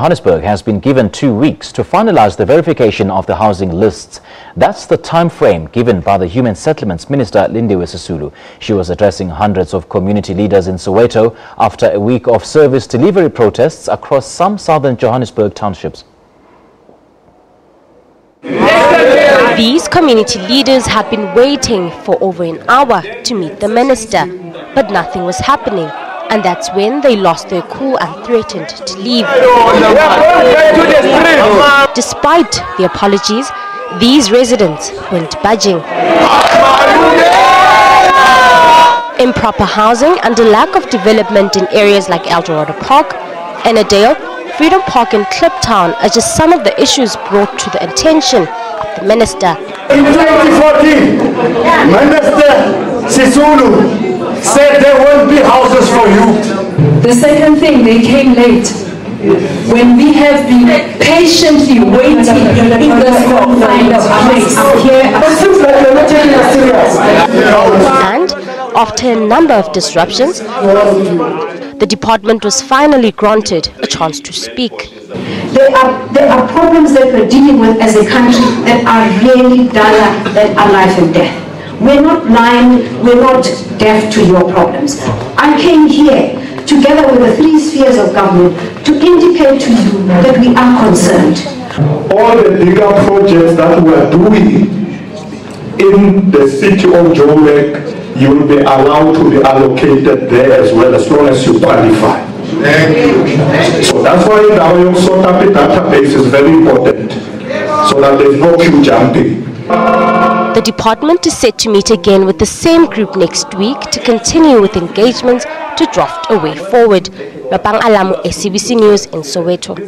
Johannesburg has been given 2 weeks to finalise the verification of the housing lists. That's the time frame given by the Human Settlements Minister Lindiwe Sisulu. She was addressing hundreds of community leaders in Soweto after a week of service delivery protests across some Southern Johannesburg townships. These community leaders had been waiting for over an hour to meet the minister, but nothing was happening. And that's when they lost their cool and threatened to leave. Despite the apologies, these residents weren't budging. Improper housing and a lack of development in areas like Eldorado Park, Enadale, Freedom Park and Kliptown are just some of the issues brought to the attention of the minister. In 2014, Minister Sisulu said there won't be houses for you. The second thing, they came late. When we have been patiently waiting in this confined place here. And after a number of disruptions, the department was finally granted a chance to speak. There are problems that we're dealing with as a country that are really dire, that are life and death. We're not blind, we're not deaf to your problems. I came here together with the 3 spheres of government to indicate to you that we are concerned. All the bigger projects that we are doing in the city of Joburg, you will be allowed to be allocated there as well, as long as you qualify. So that's why the SOTAP database is very important, so that there's no queue jumping. The department is set to meet again with the same group next week to continue with engagements to draft a way forward. Lopang Alamu, SABC News in Soweto.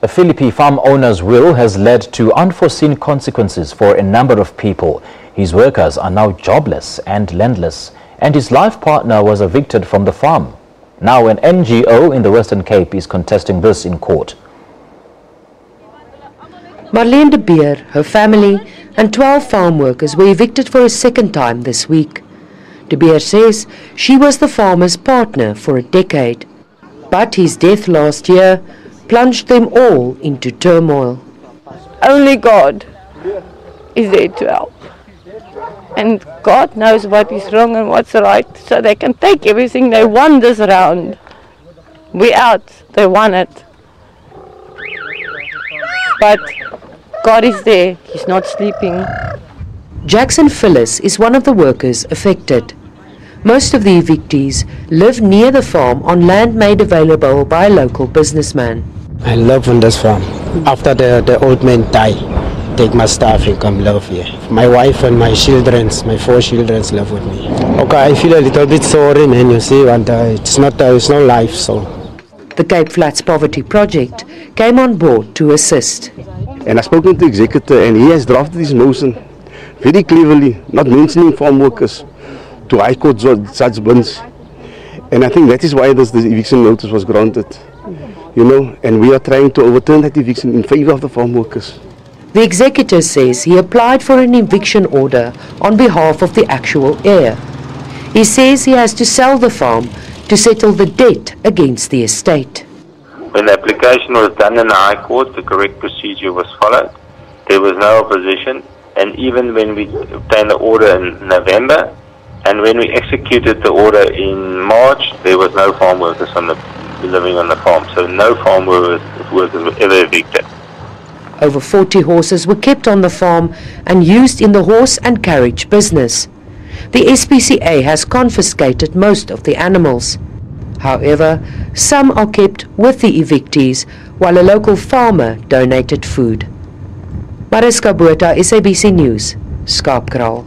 A Philippi farm owner's will has led to unforeseen consequences for a number of people. His workers are now jobless and landless, and his life partner was evicted from the farm. Now an NGO in the Western Cape is contesting this in court. Marlene de Beer, her family and 12 farm workers were evicted for a second time this week. De Beer says she was the farmer's partner for a decade, but his death last year plunged them all into turmoil. Only God is there to help. And God knows what is wrong and what's right, so they can take everything they want this round. We out, they want it. But God is there, He's not sleeping. Jackson Phyllis is one of the workers affected. Most of the evictees live near the farm on land made available by a local businessman. I live on this farm. After the old man died, take my staff and come live here. My wife and my children, my 4 children live with me. Okay, I feel a little bit sorry, man, you see, and it's no life, so. The Cape Flats Poverty Project came on board to assist. And I spoke to the executive, and he has drafted this motion very cleverly, not mentioning farm workers, to High Court judgments. And I think that is why this eviction notice was granted. You know, and we are trying to overturn that eviction in favor of the farm workers. The executor says he applied for an eviction order on behalf of the actual heir. He says he has to sell the farm to settle the debt against the estate. When the application was done in the High Court, the correct procedure was followed. There was no opposition, and even when we obtained the order in November, and when we executed the order in March, there was no farm workers living on the farm, so no farm workers were ever evicted. Over 40 horses were kept on the farm and used in the horse and carriage business. The SPCA has confiscated most of the animals. However, some are kept with the evictees, while a local farmer donated food. Mariska Botha, SABC News, Skaapkraal.